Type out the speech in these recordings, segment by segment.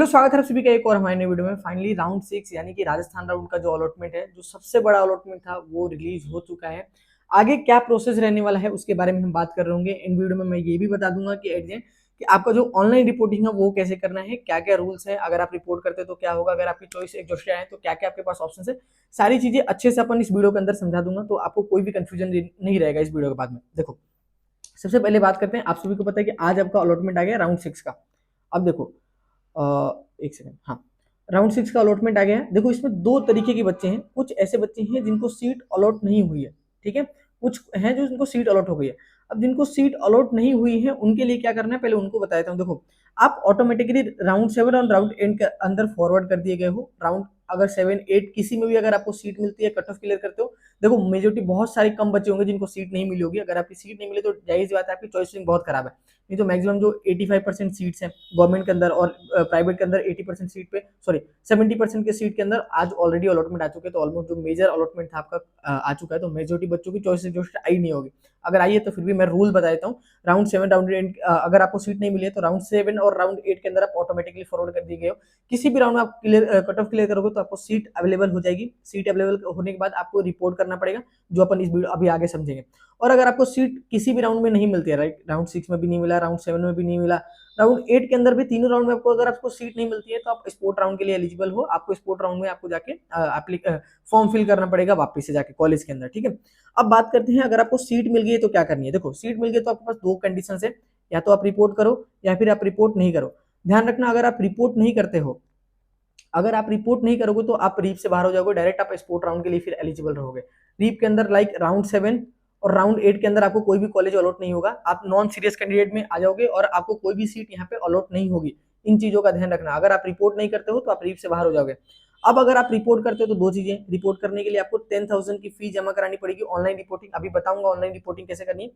तो स्वागत है आप सभी का एक और हमारे नए वीडियो में। फाइनली राउंड 6 यानी कि राजस्थान राउंड का जो अलॉटमेंट है, जो सबसे बड़ा अलॉटमेंट था, वो रिलीज हो चुका है। आगे क्या प्रोसेस रहने वाला है उसके बारे में हम बात कर रहे होंगे इन वीडियो में। मैं ये भी बता दूंगा कि एट द एंड कि आपका जो ऑनलाइन रिपोर्टिंग है वो कैसे करना है, क्या क्या रूल्स है, अगर आप रिपोर्ट करते तो क्या होगा, अगर आपकी चॉइस एग्जॉस्ट आए तो क्या क्या आपके पास ऑप्शन है। सारी चीजें अच्छे से अपन इस वीडियो के अंदर समझा दूंगा, तो आपको कोई भी कंफ्यूजन नहीं रहेगा इस वीडियो के बाद में। देखो, सबसे पहले बात करते हैं, आप सभी को पता है कि आज आपका अलॉटमेंट आ गया राउंड 6 का। अब देखो, एक सेकंड, हाँ, राउंड 6 का अलॉटमेंट आ गया है। देखो, इसमें दो तरीके के बच्चे हैं। कुछ ऐसे बच्चे हैं जिनको सीट अलॉट नहीं हुई है, ठीक है। कुछ हैं जो जिनको सीट अलॉट हो गई है। अब जिनको सीट अलॉट नहीं हुई है उनके लिए क्या करना है, पहले उनको बता देता हूँ। देखो, आप ऑटोमेटिकली राउंड 7 और राउंड 8 के अंदर फॉरवर्ड कर दिए गए हो। राउंड अगर 7 8 किसी में भी अगर आपको सीट मिलती है, कट ऑफ क्लियर करते हो, देखो मेजोरिटी बहुत सारे कम बच्चे होंगे जिनको सीट नहीं मिली होगी। अगर आपकी सीट नहीं मिले तो जाहिर सी बात है आपकी चॉइसिंग बहुत खराब है। नहीं तो मैक्सिमम जो 85% सीट्स हैं गवर्नमेंट के अंदर और प्राइवेट के अंदर, 80% सीट पे, सॉरी 70% के सीट के अंदर आज ऑलरेडी अलॉटमेंट आ चुके हैं। तो ऑलमोस्ट जो मेजर अलॉटमेंट था आपका आ चुका है। तो मेजोरिटी बच्चों की चॉइस जो आई नहीं होगी। अगर आई है तो फिर भी मैं रूल बता देता हूँ। राउंड 7 राउंड 8 अगर आपको सीट नहीं मिली है तो राउंड 7 और राउंड 8 के अंदर आप ऑटोमेटिकली फॉरवर्ड कर दिए गए हो। किसी भी राउंड में आप क्लियर कट ऑफ क्लियर करोगे तो आपको सीट अवेलेबल हो जाएगी। सीट अवेलेबल होने के बाद आपको रिपोर्ट करना पड़ेगा, जो अपन इस वीडियो अभी आगे समझेंगे। और अगर आपको सीट किसी भी राउंड में नहीं मिलती है, राइट, राउंड 6 में भी नहीं मिला, राउंड 7 में भी नहीं मिला, राउंड 8 के अंदर भी, तीनों राउंड में आपको अगर आपको सीट नहीं मिलती है तो आप स्पोर्ट राउंड के लिए एलिजिबल हो। आपको स्पोर्ट राउंड में आपको जाके फॉर्म फिल करना पड़ेगा वापस से जाके कॉलेज के अंदर, ठीक है। अब बात करते हैं, अगर आपको सीट मिल गई है तो क्या करनी है। देखो, सीट मिल गई तो आपके पास दो कंडीशन है, या तो आप रिपोर्ट करो या फिर आप रिपोर्ट नहीं करो। ध्यान रखना, अगर आप रिपोर्ट नहीं करते हो, अगर आप रिपोर्ट नहीं करोगे तो आप रीप से बाहर हो जाओगे, डायरेक्ट आप स्पोर्ट राउंड के लिए फिर एलिजिबल रहोगे। रीप के अंदर लाइक राउंड 7 और राउंड 8 के अंदर आपको कोई भी कॉलेज अलॉट नहीं होगा। आप नॉन सीरियस कैंडिडेट में आ जाओगे और आपको कोई भी सीट यहाँ पे अलॉट नहीं होगी। इन चीजों का ध्यान रखना। अगर आप रिपोर्ट नहीं करते हो तो आप रीप से बाहर हो जाओगे। अब अगर आप रिपोर्ट करते हो तो दो चीजें, रिपोर्ट करने के लिए आपको 10,000 की फीस जमा करानी पड़ेगी। ऑनलाइन रिपोर्टिंग अभी बताऊंगा ऑनलाइन रिपोर्टिंग कैसे करनी है।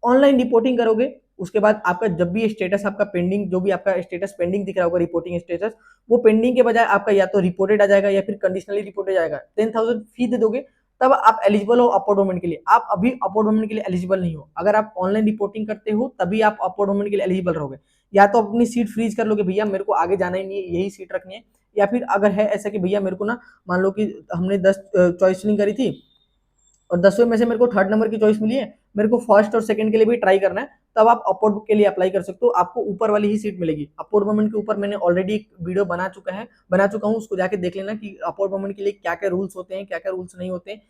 ऑनलाइन रिपोर्टिंग करोगे, उसके बाद आपका जब भी स्टेटस आपका पेंडिंग, जो भी आपका स्टेटस पेंडिंग दिख रहा होगा, रिपोर्टिंग स्टेटस, वो पेंडिंग के बजाय आपका या तो रिपोर्टेड आ जाएगा या फिर कंडीशनली रिपोर्टेड आएगा। 10,000 फी दे दोगे तब आप एलिजिबल हो अपवर्ड मूवमेंट के लिए। आप अभी अपवर्ड मूवमेंट के लिए एलिजिबल नहीं हो। अगर आप ऑनलाइन रिपोर्टिंग करते हो तभी आप अपवर्ड मूवमेंट के लिए एलिजिबल रहोगे। या तो अपनी सीट फ्रीज कर लोगे, भैया मेरे को आगे जाना ही नहीं है, यही सीट रखनी है। या फिर अगर है ऐसा कि भैया मेरे को ना, मान लो कि हमने 10 चॉइस करी थी और 10वें में से मेरे को थर्ड नंबर की चॉइस मिली है, मेरे को फर्स्ट और सेकंड के लिए भी ट्राई करना है, तब आप अपवर्ड के लिए अप्लाई कर सकते हो। आपको ऊपर वाली ही सीट मिलेगी। अपवर्ड मूवमेंट के ऊपर मैंने ऑलरेडी एक वीडियो बना चुका हूँ, उसको जाके देख लेना कि अपवर्ड मूवमेंट के लिए क्या क्या रूल्स होते हैं, क्या क्या रूल्स नहीं होते हैं,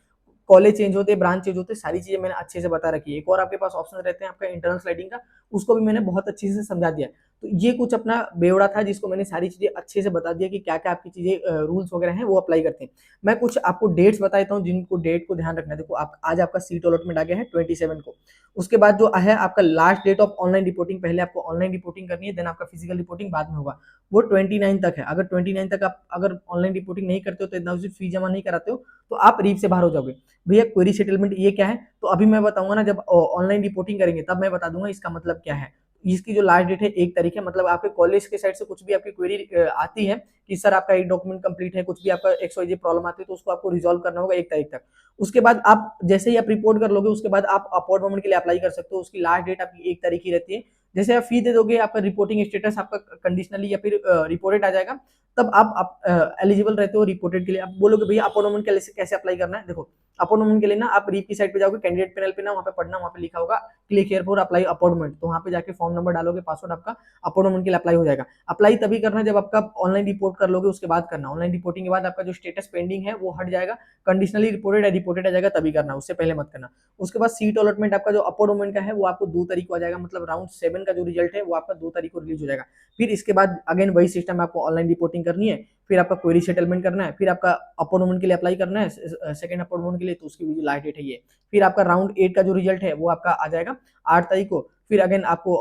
कॉलेज चेंज होते हैं, ब्रांच चेंज होते हैं, सारी चीजें मैंने अच्छे से बता रखी है। एक और आपके पास ऑप्शन रहते हैं आपका इंटरनल स्लाइडिंग का, उसको भी मैंने बहुत अच्छे से समझा दिया। तो ये कुछ अपना बेवड़ा था जिसको मैंने सारी चीजें अच्छे से बता दिया कि क्या क्या आपकी चीजें रूल्स वगैरह हैं वो अप्लाई करते हैं। मैं कुछ आपको डेट्स बता देता हूँ जिनको डेट को ध्यान रखना है। देखो, आप आज आपका सीट अलॉटमेंट आ गया है 27 को। उसके बाद जो है आपका last date of online reporting, पहले आपको ऑनलाइन रिपोर्टिंग करनी है, देन आपका फिजिकल रिपोर्टिंग बाद में होगा, वो 29 तक है। अगर 29 तक आप अगर ऑनलाइन रिपोर्टिंग नहीं करते हो तो इतना फी जमा नहीं कराते हो तो आप रीप से बाहर हो जाओगे। भैया क्वेरी सेटलमेंट ये क्या है, तो अभी मैं बताऊंगा ना, जब ऑनलाइन रिपोर्टिंग करेंगे तब मैं बता दूंगा इसका मतलब क्या है। इसकी जो लास्ट डेट है 1 तारीख है। मतलब आपके कॉलेज के साइड से कुछ भी आपकी क्वेरी आती है कि सर आपका एक डॉक्यूमेंट कंप्लीट है, कुछ भी आपका XYZ प्रॉब्लम आती है, तो उसको आपको रिजॉल्व करना होगा 1 तारीख तक। उसके बाद आप जैसे ही आप रिपोर्ट कर लोगे उसके बाद आप अपवर्ड मूवमेंट के लिए अप्लाई कर सकते हो। उसकी लास्ट डेट आपकी 1 तारीख ही रहती है। जैसे आप फी दे दोगे, आपका रिपोर्टिंग स्टेटस आपका कंडीशनली या फिर रिपोर्टेड आ जाएगा, तब आप एलिजिबल रहते हो रिपोर्टेड के लिए। आप बोलोगे भैया अपवर्ड मूवमेंट कैसे अप्लाई करना है। देखो, अपवर्ड मूवमेंट के लिए ना आप रीप की साइड पे जाओगे, कैंडिडेट पैनल पे ना, वहाँ पे पढ़ना, वहाँ पे लिखा होगा click here for apply upward movement, तो वहाँ पे जाके फॉर्म नंबर डालोगे, पासवर्ड आपका, अपवर्ड मूवमेंट के लिए अप्लाई हो जाएगा। अप्लाई तभी करना जब आपका ऑनलाइन रिपोर्ट कर लोगे उसके बाद करना। ऑनलाइन रिपोर्टिंग के बाद आपका जो स्टेटस पेंडिंग है वो हट जाएगा, कंडीशनली रिपोर्टेड है, रिपोर्टेड आ जाएगा, तभी करना, उससे पहले मत करना। उसके बाद सीट अलॉटमेंट आपका जो अपवर्ड मूवमेंट का है वो आपको 2 तारीख को आ जाएगा। मतलब राउंड 7 का जो रिजल्ट है वो आपका 2 तारीख को रिलीज हो जाएगा। फिर इसके बाद अगेन वही सिस्टम, आपको ऑनलाइन रिपोर्टिंग करनी है, फिर आपका क्वेरी सेटलमेंट करना है, फिर आपका अपवर्ड मूवमेंट के लिए अप्लाई करना है, सेकंड अपवर्ड मूवमेंट के लिए, तो उसकी भी लास्ट डेट है ये। फिर आपका राउंड 8 का जो रिजल्ट है वो आपका आ जाएगा 8 तारीख को। फिर अगेन आपको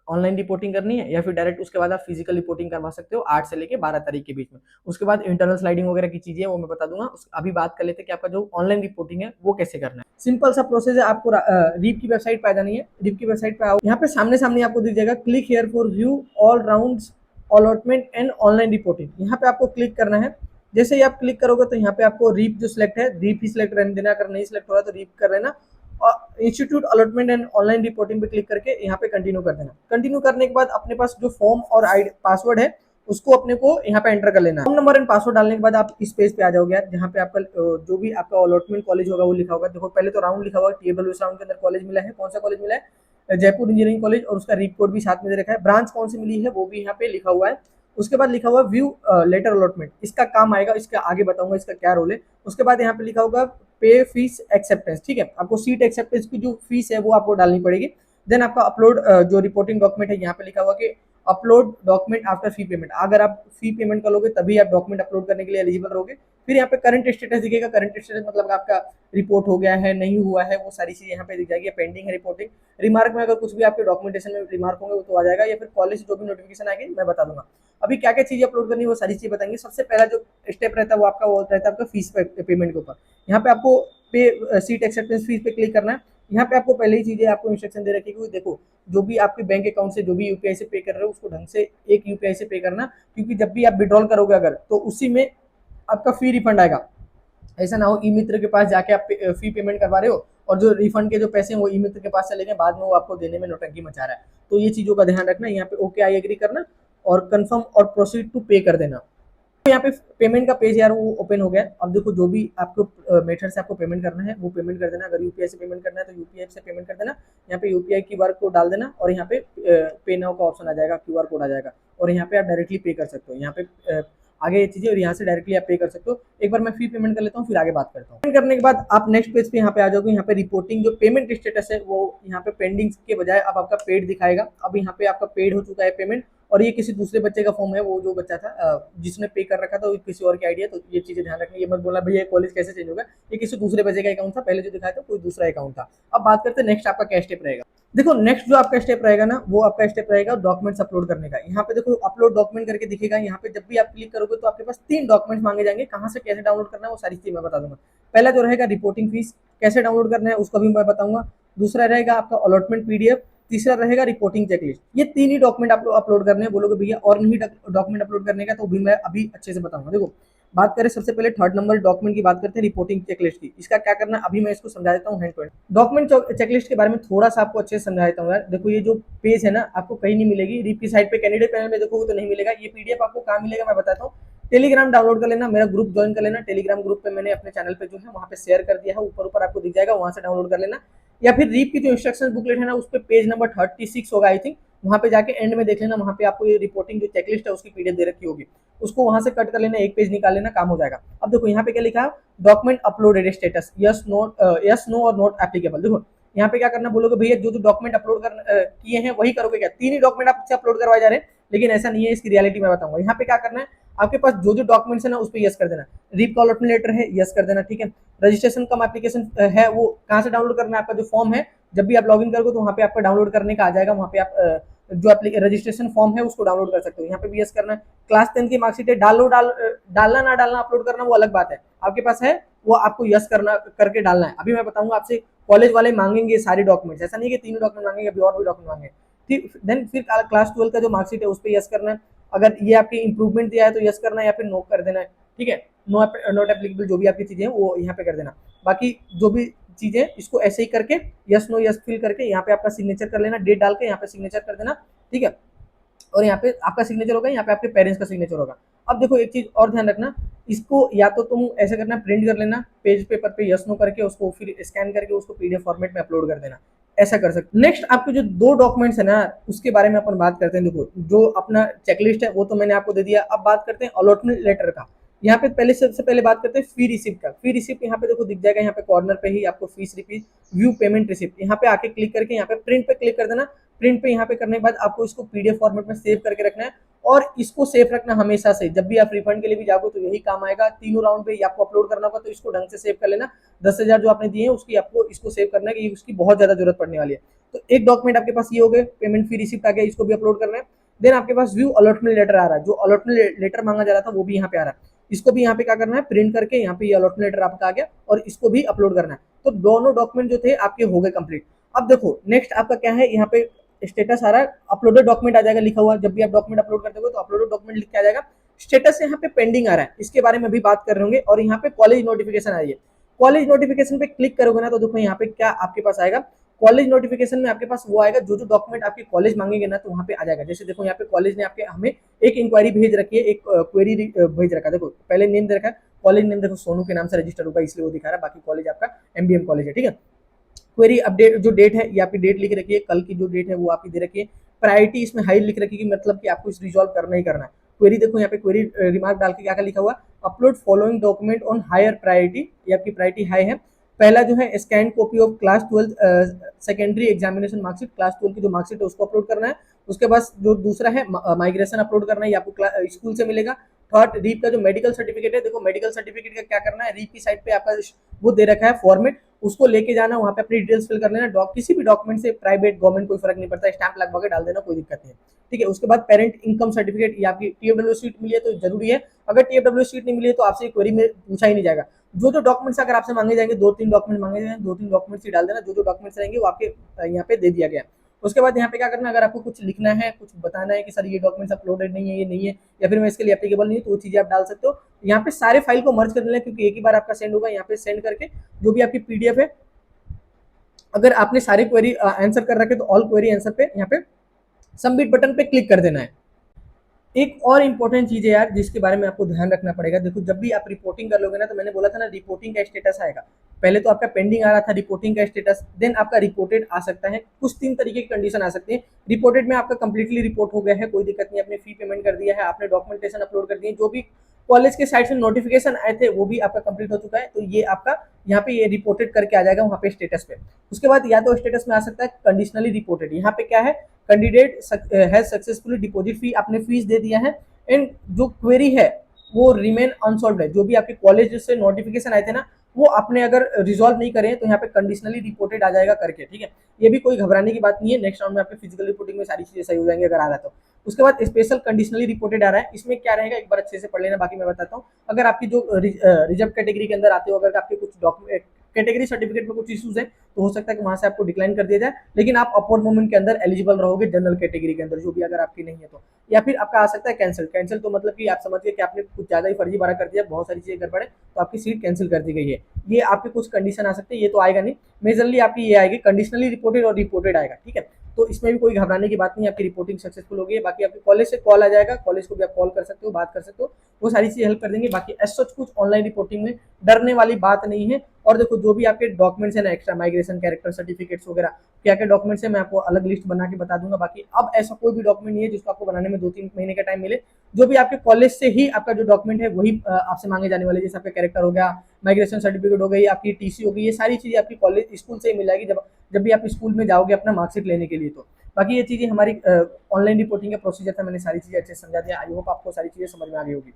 ऑनलाइन रिपोर्टिंग करनी है या फिर डायरेक्ट उसके बाद आप फिजिकल रिपोर्टिंग करवा सकते हो 8 से लेके 12 तारीख के बीच में। उसके बाद इंटरनल स्लाइडिंग वगैरह की चीजें वो मैं बता दूंगा। अभी बात कर लेते हैं कि आपका जो ऑनलाइन रिपोर्टिंग है वो कैसे करना है। सिंपल सा प्रोसेस है, आपको रीप की वेबसाइट पे आ जानी है। रीप की वेबसाइट पे आओ, यहाँ पे सामने सामने आपको दिख जाएगा click here for view all round allotment and online reporting, यहाँ पे आपको क्लिक करना है। जैसे ही आप क्लिक करोगे तो यहाँ पे आपको रीप जो सिलेक्ट है, रीप ही सिलेक्ट रहने देना, अगर नहीं सिलेक्ट हो रहा तो रीप कर लेना, और institute allotment and online reporting पे क्लिक करके यहाँ पे कंटिन्यू कर देना। कंटिन्यू करने के बाद अपने पास जो फॉर्म और पासवर्ड है उसको अपने को यहाँ पे एंटर कर लेना है। फोन नंबर एंड पासवर्ड डालने के बाद आप इस पेज पे आ जाओगे यार, जहाँ पे आपका जो भी आपका अलॉटमेंट कॉलेज होगा वो लिखा होगा। देखो पहले तो राउंड लिखा हुआ है, TWS राउंड के अंदर कॉलेज मिला है। कौन सा कॉलेज मिला है? जयपुर इंजीनियरिंग कॉलेज, और उसका रिप कोड भी साथ में दे रखा है। ब्रांच कौन सी मिली है वो भी यहाँ पे लिखा हुआ है। उसके बाद लिखा हुआ व्यू लेटर अलॉटमेंट, इसका काम आएगा, इसका आगे बताऊंगा इसका क्या रोल है। उसके बाद यहाँ पे लिखा होगा पे फीस एक्सेप्टेंस, ठीक है, आपको सीट एक्सेप्टेंस की जो फीस है वो आपको डालनी पड़ेगी। देन आपका अपलोड जो रिपोर्टिंग डॉक्यूमेंट है, यहाँ पे लिखा हुआ कि upload document after fee payment, अगर आप फी पेमेंट करोगे तभी आप डॉक्यूमेंट अपलोड करने के लिए एलिजिबल रहोगे। फिर यहाँ पे करंट स्टेटस दिखेगा, करंट स्टेटस मतलब आपका रिपोर्ट हो गया है नहीं हुआ है, वो सारी चीज यहाँ पे दिख जाएगी। पेंडिंग है रिपोर्टिंग। रिमार्क में अगर कुछ भी आपके डॉक्यूमेंटेशन में रिमार्क होंगे वो तो आ जाएगा, या फिर कॉलेज से जो भी नोटिफिकेशन आएगी मैं बता दूंगा। अभी क्या क्या चीजें अपलोड करनी है वो सारी चीजें बताएंगे। सबसे पहला जो स्टेप रहता है वो आपका रहता है आपका फीस पेमेंट के ऊपर। यहाँ पे आपको पे सीट एक्सेप्टेंस फीस पे क्लिक करना है। यहाँ पे आपको पहले ही चीजें आपको इंस्ट्रक्शन दे रखी है, देखो जो भी आपके बैंक अकाउंट से जो भी यूपीआई से पे कर रहे हो उसको ढंग से एक यूपीआई से पे करना, क्योंकि जब भी आप विड्रॉल करोगे अगर तो उसी में आपका फी रिफंड आएगा। ऐसा ना हो ई मित्र के पास जाके आप फी पेमेंट करवा रहे हो और जो रिफंड के जो पैसे हैं वो ई मित्र के पास चले गए, बाद में वो आपको देने में नौटंकी मचा रहा है। तो ये चीजों का ध्यान रखना। यहाँ पे ओके आई एग्री करना और कंफर्म और प्रोसीड टू पे कर देना। तो यहाँ पे पेमेंट का पेज यार वो ओपन हो गया। अब देखो जो भी आपको मेथड से आपको पेमेंट करना है वो पेमेंट कर देना। अगर यूपीआई से पेमेंट करना है तो यूपीआई से पेमेंट कर देना। यहाँ पे यूपीआई क्यूआर कोड डाल देना और यहाँ पे पे नाउ का ऑप्शन आ जाएगा, क्यूआर कोड आ जाएगा और यहाँ पे आप डायरेक्टली पे कर सकते हो। यहाँ पे आगे ये चीजें और यहाँ से डायरेक्टली आप पे कर सकते हो। एक बार मैं फी पेमेंट कर लेता हूँ फिर आगे बात करता हूँ। पेमेंट करने के बाद आप नेक्स्ट पेज पे यहाँ पे आ जाओगे। यहाँ पे रिपोर्टिंग जो पेमेंट स्टेटस है वो यहाँ पे पेंडिंग के बजाय अब आपका पेड दिखाएगा। अब यहाँ पे आपका पेड हो चुका है पेमेंट, और ये किसी दूसरे बच्चे का फॉर्म है, वो जो बच्चा था जिसने पे कर रखा था वो किसी और की आईडी है। तो ये चीजें ध्यान रखनी, ये मत बोलना भैया कॉलेज कैसे चेंज होगा, ये किसी दूसरे बच्चे का अकाउंट था, पहले जो दिखाया था कोई दूसरा अकाउंट था। अब बात करते हैं नेक्स्ट आपका क्या स्टेप रहेगा। देखो नेक्स्ट जो आपका स्टेप रहेगा ना वो आपका स्टेप रहेगा डॉक्यूमेंट्स अपलोड करने का। यहाँ पे देखो अपलोड डॉक्यूमेंट करके दिखेगा। यहाँ पे जब भी आप क्लिक करोगे तो आपके पास 3 डॉक्यूमेंट्स मांगे जाएंगे। कहाँ से कैसे डाउनलोड करना है वो सारी चीज मैं बता दूंगा। पहला जो रहेगा रिपोर्टिंग फीस कैसे डाउनलोड करना है उसका भी मैं बताऊंगा। दूसरा रहेगा आपका अलॉटमेंट पीडीएफ। तीसरा रहेगा रिपोर्टिंग चेकलिस्ट। ये 3 ही डॉक्यूमेंट आप अपलोड करने हैं। बोलोगे भैया और नहीं डॉक्यूमेंट अपलोड करने का, तो भी मैं अभी अच्छे से बताऊंगा। देखो बात करें सबसे पहले थर्ड नंबर डॉक्यूमेंट की बात करते हैं, रिपोर्टिंग चेकलिस्ट की। इसका क्या करना है अभी मैं इसको समझा देता हूँ hand to hand. Document checklist के बारे में थोड़ा सा आपको अच्छे से समझा देता हूँ यार। देखो ये जो पेज है ना आपको कहीं नहीं मिलेगी, रीप की साइड पे कैंडिडेट पैनल में देखोगे तो नहीं मिलेगा। ये पीडीएफ आपको कहाँ मिलेगा मैं बताता हूँ। टेलीग्राम डाउनलोड कर लेना, मेरा ग्रुप ज्वाइन कर लेना। टेलीग्राम ग्रुप पे मैंने अपने चैनल पे जो है वहाँ पे शेयर कर दिया है, ऊपर ऊपर आपको दिख जाएगा, वहां से डाउनलोड कर लेना। या फिर रीप की जो इंस्ट्रक्शन बुकलेट है ना उस पर पेज नंबर 36 होगा आई थिंक, वहां पे जाके एंड में देख लेना। वहां पे आपको ये रिपोर्टिंग जो चेकलिस्ट है उसकी पीडीएफ दे रखी होगी, उसको वहां से कट कर लेना, एक पेज निकाल लेना, काम हो जाएगा। अब देखो यहाँ पे क्या लिखा है, document uploaded status yes no और नॉट एप्लीकेबल। देखो यहाँ पे क्या करना, बोलोगे भैया जो जो डॉक्यूमेंट अपलोड किए हैं वही करोगे क्या? 3 ही डॉक्यूमेंट आपसे अपलोड करवाए जा रहे हैं, लेकिन ऐसा नहीं है, इसकी रियलिटी मैं बताऊंगा। यहाँ पे क्या करना है, आपके पास जो जो डॉक्यूमेंट्स है ना उस पर यस कर देना। रीप का अलॉटमेंट लेटर है यस कर देना, ठीक है। रजिस्ट्रेशन कम एप्लीकेशन है वो कहाँ से डाउनलोड करना है, आपका जो फॉर्म है जब भी आप लॉगिन करोगे तो वहाँ पे आपका डाउनलोड करने का आ जाएगा। वहाँ पे आप जो रजिस्ट्रेशन फॉर्म है उसको डाउनलोड कर सकते हो। यहाँ पे भी यस करना है। क्लास 10 की मार्कशीट है, डालना ना डालना अपलोड करना वो अलग बात है, आपके पास है वो आपको यस करना करके डालना है। अभी मैं बताऊंगा आपसे कॉलेज वाले मांगेंगे सारे डॉक्यूमेंट्स, ऐसा नहीं कि 3 डॉक्यूमेंट मांगेंगे, अभी और भी डॉक्यूमेंट मांगेंगे। ठीक, देन फिर क्लास 12 का जो मार्कशीट है उस पर यस करना है। अगर ये आपकी इंप्रूवमेंट दिया है तो यस करना है या फिर नो कर देना है, ठीक है। नॉट एप्लीकेबल जो भी आपकी चीजें हैं वो यहाँ पे कर देना। बाकी जो भी चीजें इसको ऐसे ही करके यस नो यस फिल करके यहाँ पे आपका सिग्नेचर कर लेना, डेट डाल के यहाँ पे सिग्नेचर कर देना, ठीक है। और यहाँ पे आपका सिग्नेचर होगा, यहाँ पे आपके पेरेंट्स का सिग्नेचर होगा। अब देखो एक चीज और ध्यान रखना, इसको या तो तुम ऐसे करना प्रिंट कर लेना पेज पेपर पे यस नो करके, उसको फिर स्कैन करके उसको पीडीएफ फॉर्मेट में अपलोड कर देना, ऐसा कर सकते। नेक्स्ट आपके जो 2 डॉक्यूमेंट्स है ना उसके बारे में अपन बात करते हैं। देखो जो अपना चेकलिस्ट है वो तो मैंने आपको दे दिया। अब बात करते हैं अलॉटमेंट लेटर का। यहाँ पे पहले सबसे पहले बात करते हैं फी रिसिप्ट का। फी रिसिप्ट यहाँ पे देखो दिख जाएगा, यहाँ पे कॉर्नर पे ही आपको fees receipt view payment receipt, यहाँ पे आके क्लिक करके यहाँ पे प्रिंट पे क्लिक कर देना। प्रिंट पे यहाँ पे करने के बाद आपको इसको पीडीएफ फॉर्मेट में सेव करके रखना है, और इसको सेव रखना हमेशा से। जब भी आप रिफंड के लिए भी जाओगे तो यही काम आएगा। तीनों राउंड पे आपको अपलोड करना होगा, तो इसको ढंग से सेव कर लेना। 10,000 जो आपने दिए हैं उसकी आपको इसको सेव करना है कि उसकी बहुत ज्यादा जरूरत पड़ने वाली है। तो एक डॉक्यूमेंट आपके पास ये हो गए, पेमेंट फी रिसिप्ट आ गया, इसको भी अपलोड करना है। देन आपके पास व्यू अलॉटमेंट लेटर आ रहा है, जो अलॉटमेंट लेटर मांगा जा रहा था वो भी यहाँ पे आ रहा है। इसको भी यहाँ पे क्या करना है, प्रिंट करके यहाँ पे ये अलॉटमेंट लेटर आपका आ गया और इसको भी अपलोड करना है। तो दोनों डॉक्यूमेंट जो थे आपके हो गए कंप्लीट। अब देखो नेक्स्ट आपका क्या है, यहाँ पे स्टेटस आ रहा है, अपलोडेड डॉक्यूमेंट आ जाएगा लिखा हुआ। जब भी आप डॉक्यूमेंट अपलोड करते हो तो अपलोडेड डॉक्यूमेंट लिख के आ जाएगा। स्टेटस यहाँ पे पेंडिंग आ रहा है, इसके बारे में भी बात कर रहे होंगे। और यहाँ पे कॉलेज नोटिफिकेशन आ रही है, कॉलेज नोटिफिकेशन पे क्लिक करोगे ना तो देखो यहाँ पे क्या आपके पास आएगा, कॉलेज नोटिफिकेशन में आपके पास वो आएगा, जो जो डॉक्यूमेंट आपके कॉलेज मांगेंगे ना तो वहाँ पे आ जाएगा। जैसे देखो यहाँ पे कॉलेज ने आपके हमें एक इंक्वायरी भेज रखी है, एक क्वेरी भेज रखा है। देखो पहले नेम दे रखा है, कॉलेज नेम देखो सोनू के नाम से रजिस्टर होगा इसलिए वो दिखा रहा है, बाकी कॉलेज आपका एमबीएम कॉलेज है, ठीक है। क्वेरी अपडेट जो डेट है ये आपकी डेट लिख रखी है, कल की जो डेट है वो आपकी दे रखी है। प्रायोरिटी इसमें हाई लिख रखी है कि मतलब कि आपको इस रिजॉल्व करना ही करना है। क्वेरी देखो यहाँ पे क्वेरी रिमार्क डाल के क्या लिखा हुआ, upload following document on higher priority, ये आपकी प्रायोरिटी हाई है। पहला जो है scan copy of class 12 secondary examination marksheet, class 12 की जो मार्कशीट है उसको अपलोड करना है। उसके बाद जो दूसरा है माइग्रेशन अपलोड करना है, ये आपको स्कूल से मिलेगा। थर्ड रीप का जो मेडिकल सर्टिफिकेट है, देखो मेडिकल सर्टिफिकेट का क्या करना है, रीप की साइड पे आपका वो दे रखा है फॉर्मेट, उसको लेके जाना, वहाँ पे अपनी डिटेल्स फिल कर लेना। किसी भी डॉक्यूमेंट से प्राइवेट गवर्नमेंट कोई फर्क नहीं पड़ता, स्टैंप लगवा के डाल देना, कोई दिक्कत नहीं है, ठीक है। उसके बाद पेरेंट इनकम सर्टिफिकेट, ये आपकी टीएफडब्ल्यू सीट मिली है तो जरूरी है। अगर टीएफडब्ल्यू सीट नहीं मिली है तो आपसे क्वेरी में पूछा ही नहीं जाएगा। जो जो डॉक्यूमेंट्स अगर आपसे मांगे जाएंगे, 2-3 डॉक्यूमेंट मांगे जाएंगे, 2-3 डॉक्यूमेंट्स ही डाल देना, जो जो डॉक्यूमेंट्स रहेंगे वो आपके यहाँ पे दे दिया गया। उसके बाद यहाँ पे क्या करना, अगर आपको कुछ लिखना है, कुछ बताना है कि सर ये डॉक्यूमेंट्स अपलोडेड नहीं है, ये नहीं है, या फिर मैं इसके लिए एप्लीकेबल नहीं है, तो वो चीजें आप डाल सकते हो। यहाँ पे सारे फाइल को मर्ज कर लेना, क्योंकि एक ही बार आपका सेंड होगा। यहाँ पे सेंड करके जो भी आपकी पीडीएफ है, अगर आपने सारे क्वेरी आंसर कर रखे तो ऑल क्वेरी आंसर पे यहाँ पे सबमिट बटन पे क्लिक कर देना है। एक और इंपॉर्टेंट चीज है यार जिसके बारे में आपको ध्यान रखना पड़ेगा। देखो जब भी आप रिपोर्टिंग कर लोगे ना, तो मैंने बोला था ना रिपोर्टिंग का स्टेटस आएगा। पहले तो आपका पेंडिंग आ रहा था रिपोर्टिंग का स्टेटस, देन आपका रिपोर्टेड आ सकता है। कुछ 3 तरीके की कंडीशन आ सकती है। रिपोर्टेड में आपका कंप्लीटली रिपोर्ट हो गया है, कोई दिक्कत नहीं, आपने फी पेमेंट कर दिया है, आपने डॉक्यूमेंटेशन अपलोड कर दिए, जो भी कॉलेज के साइड से नोटिफिकेशन आए थे वो भी आपका कंप्लीट हो चुका है, तो ये आपका यहाँ पे ये रिपोर्टेड करके आ जाएगा वहाँ पे स्टेटस पे। उसके बाद या तो स्टेटस में आ सकता है कंडीशनली रिपोर्टेड, यहाँ पे क्या है, कैंडिडेट हैज सक्सेसफुली डिपॉजिट फी, आपने फीस दे दिया है, एंड जो क्वेरी है वो रिमेन अनसॉल्व है। जो भी आपके कॉलेज से नोटिफिकेशन आए थे ना, वो आपने अगर रिजॉल्व नहीं करे तो यहाँ पे कंडीशनली रिपोर्टेड आ जाएगा करके, ठीक है। ये भी कोई घबराने की बात नहीं है, नेक्स्ट राउंड में आपके फिजिकल रिपोर्टिंग में सारी चीजें सही हो जाएंगी अगर आ रहा है तो। उसके बाद स्पेशल कंडीशनली रिपोर्टेड आ रहा है, इसमें क्या रहेगा एक बार अच्छे से पढ़ लेना, बाकी मैं बताता हूँ। अगर आपकी जो रिजर्व कैटेगरी के अंदर आते हो, अगर आपके कुछ डॉक्यूमेंट कैटेगरी सर्टिफिकेट में कुछ इश्यूज है तो हो सकता है कि वहां से आपको डिक्लाइन कर दिया जाए, लेकिन आप अपवर्ड मूवमेंट के अंदर एलिजिबल रहोगे जनरल कैटेगरी के अंदर, जो भी अगर आपकी नहीं है तो। या फिर आपका आ सकता है कैंसिल। कैंसिल तो मतलब कि आप समझिए कि आपने कुछ ज्यादा ही फर्जी बारा कर दिया, बहुत सारी चीजें गड़बड़ है तो आपकी सीट कैंसिल कर दी गई है। ये आपके कुछ कंडीशन आ सकते हैं, ये तो आएगा नहीं, मेजरली आपकी ये आएगी कंडीशनली रिपोर्टेड और रिपोर्टेड आएगा, ठीक है। तो इसमें भी कोई घबराने की बात नहीं है, आपकी रिपोर्टिंग सक्सेसफुल होगी। बाकी आपके कॉलेज से कॉल आ जाएगा, कॉलेज को भी आप कॉल कर सकते हो, बात कर सकते हो, वो सारी चीजें हेल्प कर देंगे। बाकी एज सच कुछ ऑनलाइन रिपोर्टिंग में डरने वाली बात नहीं है। और देखो जो भी आपके डॉक्यूमेंट्स है ना, एक्स्ट्रा माइग्रेशन कैरेक्टर सर्टिफिकेट्स वगैरह क्या क्या डॉक्यूमेंट्स है, मैं आपको अलग लिस्ट बना के बता दूंगा। बाकी अब ऐसा कोई भी डॉक्यूमेंट नहीं है जिसको आपको बनाने में 2-3 महीने का टाइम मिले। जो भी आपके कॉलेज से ही आपका जो डॉक्यूमेंट है वही आपसे मांगे जाने वाले, जैसे आपका कैरेक्टर हो गया, माइग्रेशन सर्टिफिकेट हो गई, आपकी टीसी हो गई, ये सारी चीजें आपकी कॉलेज स्कूल से ही मिल जाएगी जब भी आप स्कूल में जाओगे अपना मार्कशीट लेने के लिए। तो बाकी ये चीजें हमारी ऑनलाइन रिपोर्टिंग का प्रोसीजर था, मैंने सारी चीजें अच्छे से समझा दिया। आई होप आपको सारी चीजें समझ में आ गई होगी।